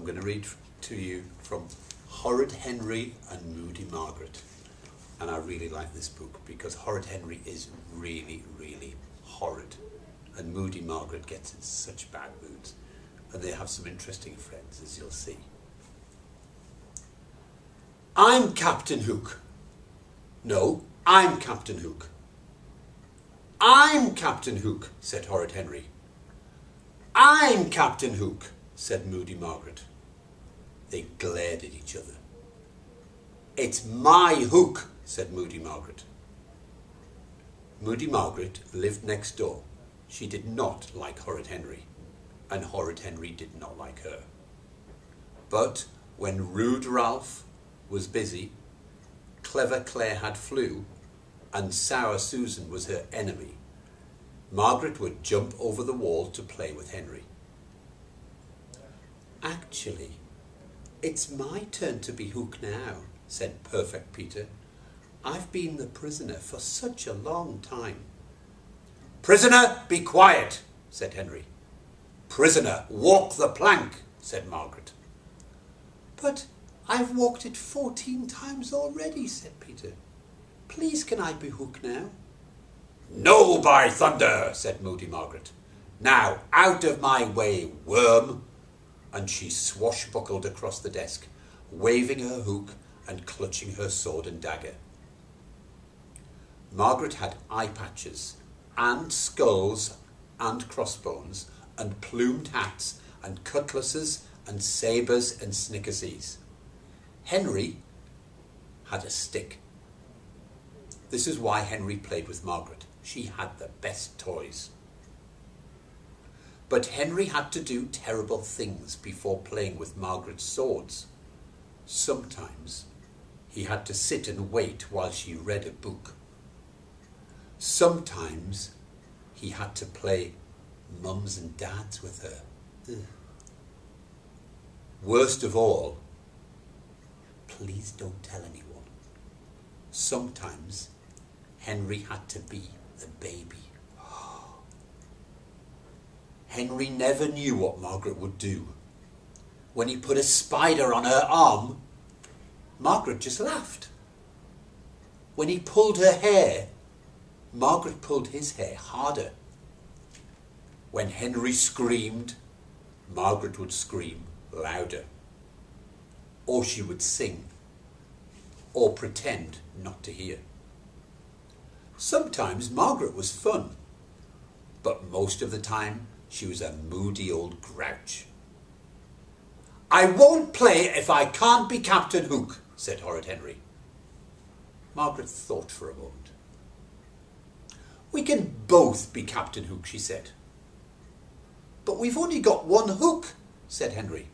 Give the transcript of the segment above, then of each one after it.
going to read to you from Horrid Henry and Moody Margaret. And I really like this book because Horrid Henry is really, really horrid. And Moody Margaret gets in such bad moods. And they have some interesting friends, as you'll see. I'm Captain Hook. No, I'm Captain Hook. I'm Captain Hook, said Horrid Henry. I'm Captain Hook, said Moody Margaret. They glared at each other. It's my hook, said Moody Margaret. Moody Margaret lived next door. She did not like Horrid Henry, and Horrid Henry did not like her. But when Rude Ralph was busy, Clever Claire had flu, and Sour Susan was her enemy, Margaret would jump over the wall to play with Henry. Actually, it's my turn to be Hook now, said Perfect Peter. I've been the prisoner for such a long time. Prisoner, be quiet, said Henry. Prisoner, walk the plank, said Margaret. But I've walked it 14 times already, said Peter. Please can I be Hook now? No, by thunder, said Moody Margaret. Now, out of my way, worm. And she swashbuckled across the desk, waving her hook and clutching her sword and dagger. Margaret had eye patches and skulls and crossbones and plumed hats and cutlasses and sabres and snickersies. Henry had a stick. This is why Henry played with Margaret. She had the best toys. But Henry had to do terrible things before playing with Margaret's swords. Sometimes he had to sit and wait while she read a book. Sometimes he had to play mums and dads with her. Ugh. Worst of all, please don't tell anyone. Sometimes Henry had to be the baby. Henry never knew what Margaret would do. When he put a spider on her arm, Margaret just laughed. When he pulled her hair, Margaret pulled his hair harder. When Henry screamed, Margaret would scream louder. Or she would sing, or pretend not to hear. Sometimes Margaret was fun, but most of the time she was a moody old grouch. I won't play if I can't be Captain Hook, said Horrid Henry. Margaret thought for a moment. We can both be Captain Hook, she said. But we've only got one hook, said Henry.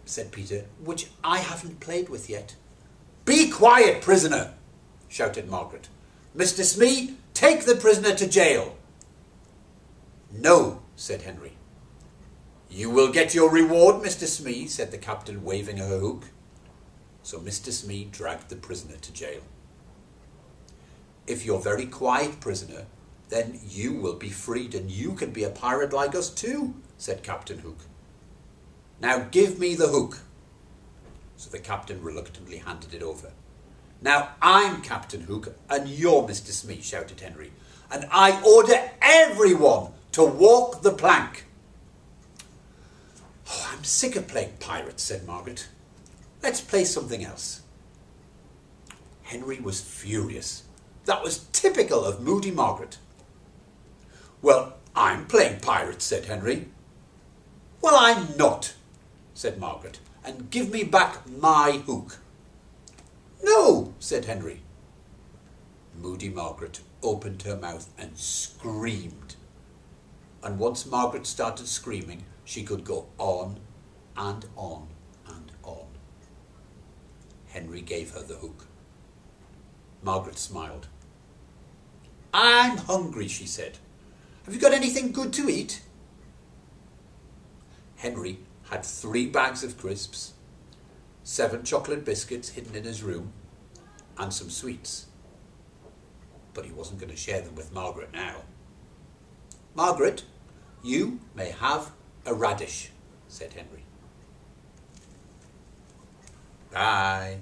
Said Peter, which I haven't played with yet. Be quiet, prisoner, shouted Margaret. Mr. Smee, take the prisoner to jail. No, said Henry. You will get your reward, Mr. Smee, said the captain, waving her hook. So Mr. Smee dragged the prisoner to jail. If you're very quiet, prisoner, then you will be freed and you can be a pirate like us too, said Captain Hook. Now give me the hook. So the captain reluctantly handed it over. Now I'm Captain Hook and you're Mr. Smee, shouted Henry, and I order everyone to walk the plank. Oh, I'm sick of playing pirates, said Margaret. Let's play something else. Henry was furious. That was typical of Moody Margaret. Well, I'm playing pirates, said Henry. Well, I'm not, said Margaret, and give me back my hook. No, said Henry. Moody Margaret opened her mouth and screamed. And once Margaret started screaming, she could go on and on and on. Henry gave her the hook. Margaret smiled. I'm hungry, she said. Have you got anything good to eat? Henry had 3 bags of crisps, 7 chocolate biscuits hidden in his room, and some sweets. But he wasn't going to share them with Margaret now. Margaret, you may have a radish, said Henry. Bye.